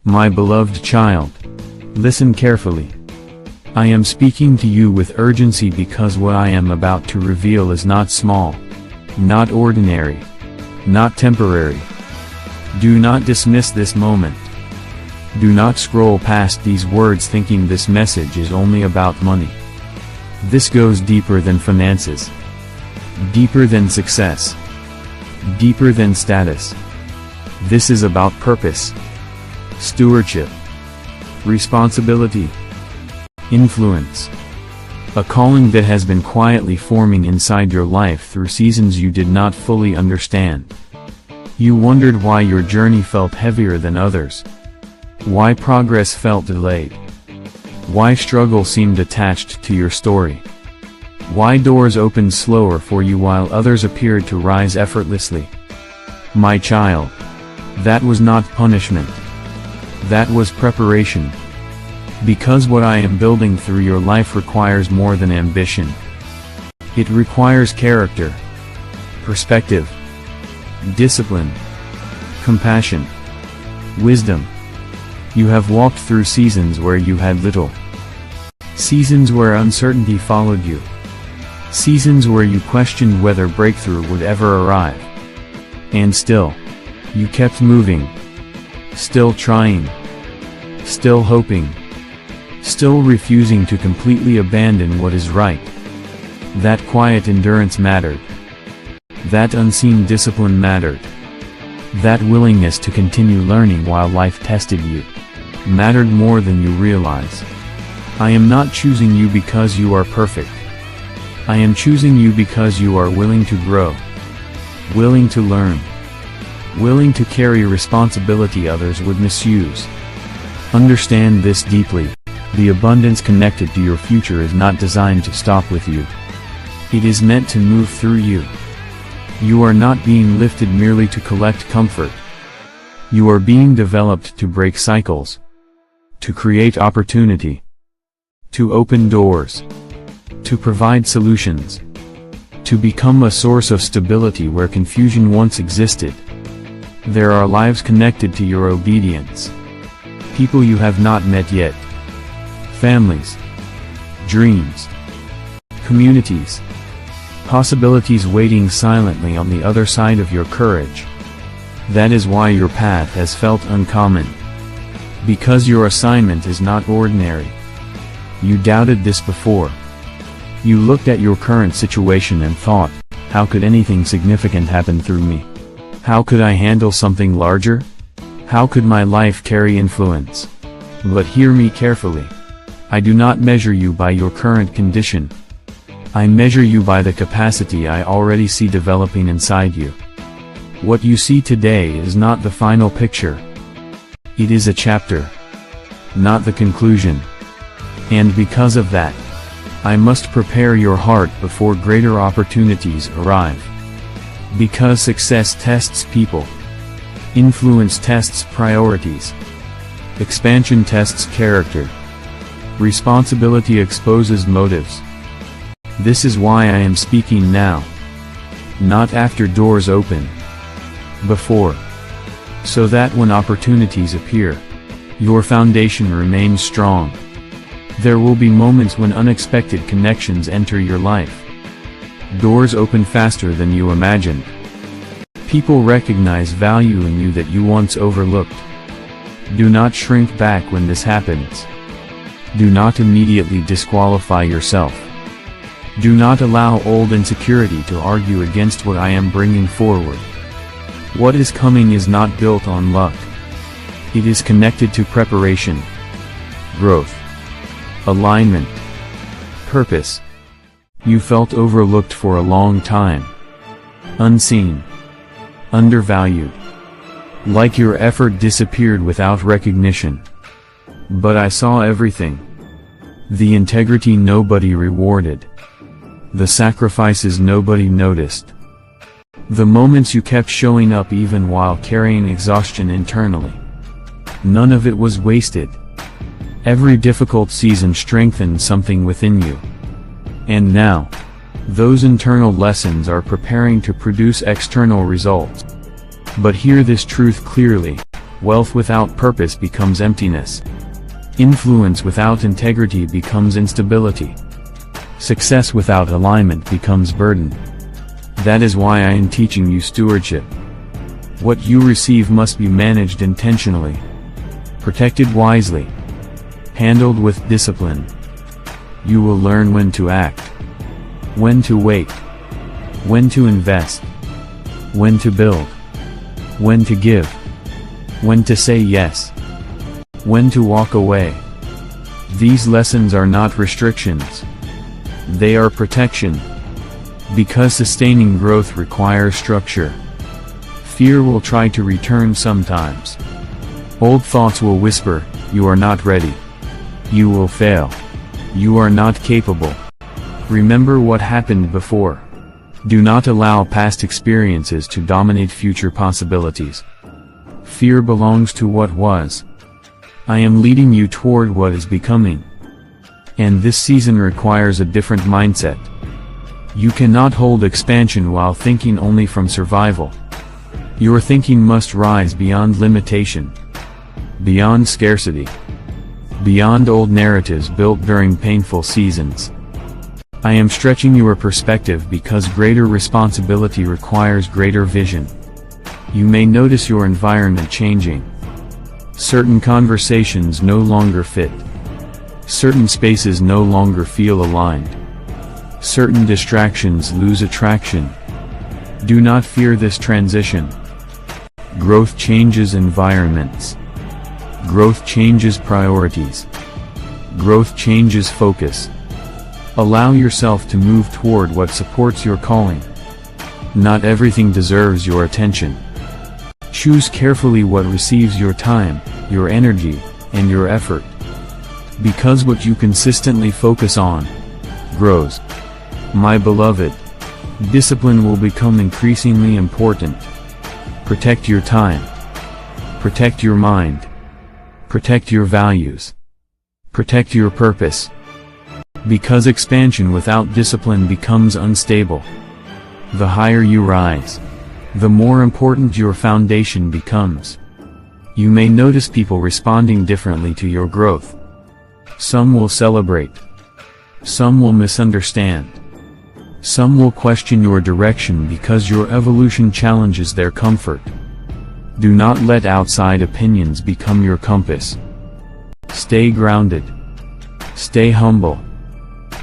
My beloved child, listen carefully. I am speaking to you with urgency because what I am about to reveal is not small, not ordinary, not temporary. Do not dismiss this moment. Do not scroll past these words thinking this message is only about money. This goes deeper than finances, deeper than success, deeper than status. This is about purpose, stewardship, responsibility, influence. A calling that has been quietly forming inside your life through seasons you did not fully understand. You wondered why your journey felt heavier than others. Why progress felt delayed. Why struggle seemed attached to your story. Why doors opened slower for you while others appeared to rise effortlessly. My child, that was not punishment. That was preparation. Because what I am building through your life requires more than ambition. It requires character, perspective, discipline, compassion, wisdom. You have walked through seasons where you had little. Seasons where uncertainty followed you. Seasons where you questioned whether breakthrough would ever arrive. And still, you kept moving. Still trying. Still hoping. Still refusing to completely abandon what is right. That quiet endurance mattered. That unseen discipline mattered. That willingness to continue learning while life tested you mattered more than you realize. I am not choosing you because you are perfect. I am choosing you because you are willing to grow, willing to learn, willing to carry responsibility others would misuse. Understand this deeply. The abundance connected to your future is not designed to stop with you. It is meant to move through you. You are not being lifted merely to collect comfort. You are being developed to break cycles, to create opportunity, to open doors, to provide solutions, to become a source of stability where confusion once existed. There are lives connected to your obedience. People you have not met yet. Families, dreams, communities, possibilities waiting silently on the other side of your courage. That is why your path has felt uncommon. Because your assignment is not ordinary. You doubted this before. You looked at your current situation and thought, how could anything significant happen through me? How could I handle something larger? How could my life carry influence? But hear me carefully. I do not measure you by your current condition. I measure you by the capacity I already see developing inside you. What you see today is not the final picture. It is a chapter, not the conclusion. And because of that, I must prepare your heart before greater opportunities arrive. Because success tests people. Influence tests priorities. Expansion tests character. Responsibility exposes motives. This is why I am speaking now. Not after doors open. Before. So that when opportunities appear, your foundation remains strong. There will be moments when unexpected connections enter your life. Doors open faster than you imagined. People recognize value in you that you once overlooked. Do not shrink back when this happens. Do not immediately disqualify yourself. Do not allow old insecurity to argue against what I am bringing forward. What is coming is not built on luck. It is connected to preparation, growth, alignment, purpose. You felt overlooked for a long time. Unseen. Undervalued. Like your effort disappeared without recognition. But I saw everything. The integrity nobody rewarded. The sacrifices nobody noticed. The moments you kept showing up even while carrying exhaustion internally. None of it was wasted. Every difficult season strengthened something within you. And now, those internal lessons are preparing to produce external results. But hear this truth clearly. Wealth without purpose becomes emptiness. Influence without integrity becomes instability. Success without alignment becomes burden. That is why I am teaching you stewardship. What you receive must be managed intentionally, protected wisely, handled with discipline. You will learn when to act, when to wait, when to invest, when to build, when to give, when to say yes, when to walk away. These lessons are not restrictions. They are protection. Because sustaining growth requires structure. Fear will try to return sometimes. Old thoughts will whisper, "You are not ready. You will fail. You are not capable." Remember what happened before. Do not allow past experiences to dominate future possibilities. Fear belongs to what was. I am leading you toward what is becoming. And this season requires a different mindset. You cannot hold expansion while thinking only from survival. Your thinking must rise beyond limitation, beyond scarcity, beyond old narratives built during painful seasons. I am stretching your perspective because greater responsibility requires greater vision. You may notice your environment changing. Certain conversations no longer fit. Certain spaces no longer feel aligned. Certain distractions lose attraction. Do not fear this transition. Growth changes environments. Growth changes priorities. Growth changes focus. Allow yourself to move toward what supports your calling. Not everything deserves your attention. Choose carefully what receives your time, your energy, and your effort. Because what you consistently focus on grows. My beloved, discipline will become increasingly important. Protect your time. Protect your mind. Protect your values. Protect your purpose. Because expansion without discipline becomes unstable. The higher you rise, the more important your foundation becomes. You may notice people responding differently to your growth. Some will celebrate. Some will misunderstand. Some will question your direction because your evolution challenges their comfort. Do not let outside opinions become your compass. Stay grounded. Stay humble.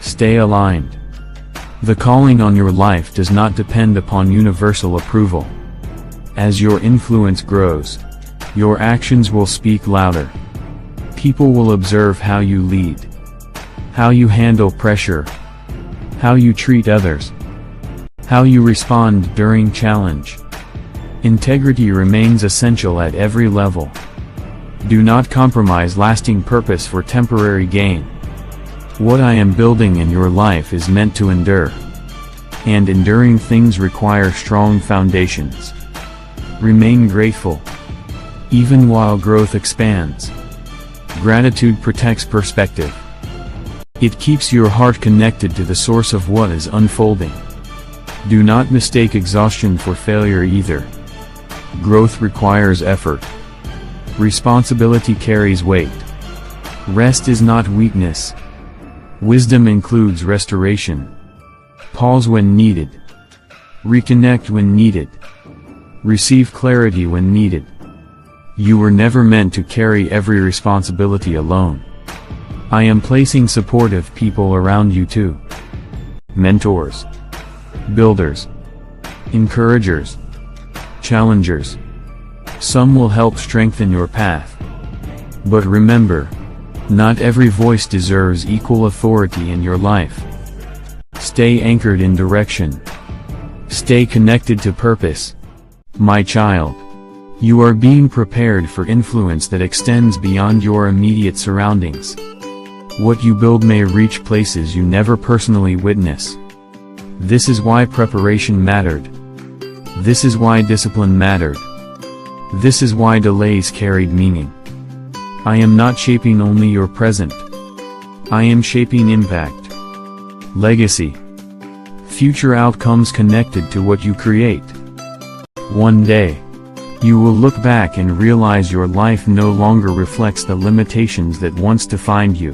Stay aligned. The calling on your life does not depend upon universal approval. As your influence grows, your actions will speak louder. People will observe how you lead, how you handle pressure, how you treat others, how you respond during challenge. Integrity remains essential at every level. Do not compromise lasting purpose for temporary gain. What I am building in your life is meant to endure. And enduring things require strong foundations. Remain grateful, even while growth expands. Gratitude protects perspective. It keeps your heart connected to the source of what is unfolding. Do not mistake exhaustion for failure either. Growth requires effort. Responsibility carries weight. Rest is not weakness. Wisdom includes restoration. Pause when needed. Reconnect when needed. Receive clarity when needed. You were never meant to carry every responsibility alone. I am placing supportive people around you too. Mentors, builders, encouragers, challengers. Some will help strengthen your path. But remember, not every voice deserves equal authority in your life. Stay anchored in direction. Stay connected to purpose. My child, you are being prepared for influence that extends beyond your immediate surroundings. What you build may reach places you never personally witness. This is why preparation mattered. This is why discipline mattered. This is why delays carried meaning. I am not shaping only your present. I am shaping impact, legacy, future outcomes connected to what you create. One day, You will look back and realize your life no longer reflects the limitations that once defined you.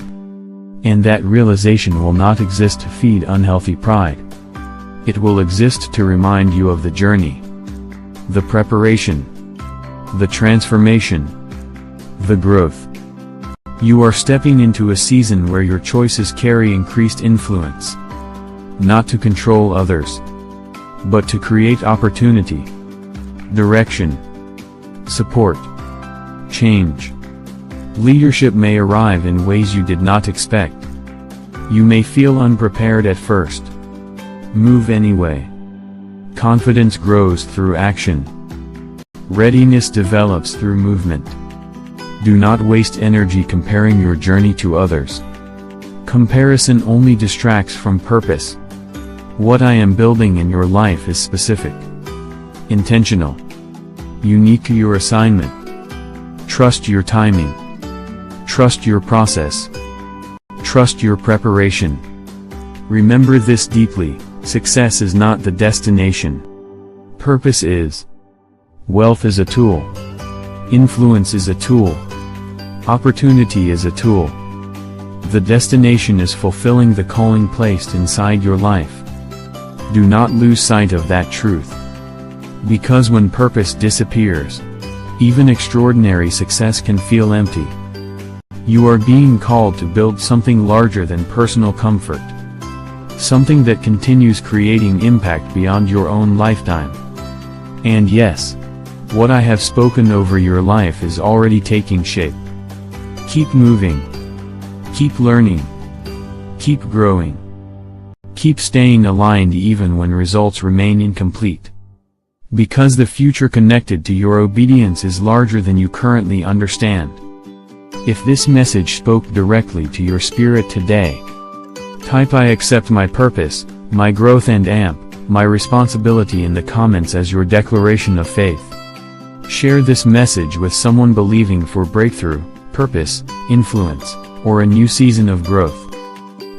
And that realization will not exist to feed unhealthy pride. It will exist to remind you of the journey, the preparation, the transformation, the growth. You are stepping into a season where your choices carry increased influence. Not to control others, but to create opportunity, direction, support, change. Leadership may arrive in ways you did not expect. You may feel unprepared at first. Move anyway. Confidence grows through action. Readiness develops through movement. Do not waste energy comparing your journey to others. Comparison only distracts from purpose. What I am building in your life is specific, intentional, unique to your assignment. Trust your timing. Trust your process. Trust your preparation. Remember this deeply: success is not the destination. Purpose is. Wealth is a tool. Influence is a tool. Opportunity is a tool. The destination is fulfilling the calling placed inside your life. Do not lose sight of that truth. Because when purpose disappears, even extraordinary success can feel empty. You are being called to build something larger than personal comfort. Something that continues creating impact beyond your own lifetime. And yes, what I have spoken over your life is already taking shape. Keep moving. Keep learning. Keep growing. Keep staying aligned even when results remain incomplete. Because the future connected to your obedience is larger than you currently understand. If this message spoke directly to your spirit today, type "I accept my purpose, my growth and my responsibility" in the comments as your declaration of faith. Share this message with someone believing for breakthrough, purpose, influence, or a new season of growth.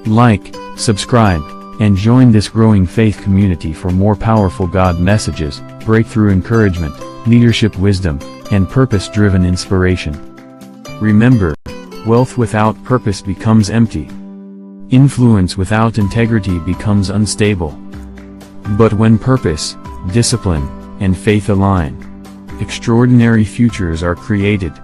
Like, subscribe, and join this growing faith community for more powerful God messages, breakthrough encouragement, leadership wisdom, and purpose-driven inspiration. Remember, wealth without purpose becomes empty. Influence without integrity becomes unstable. But when purpose, discipline, and faith align, extraordinary futures are created.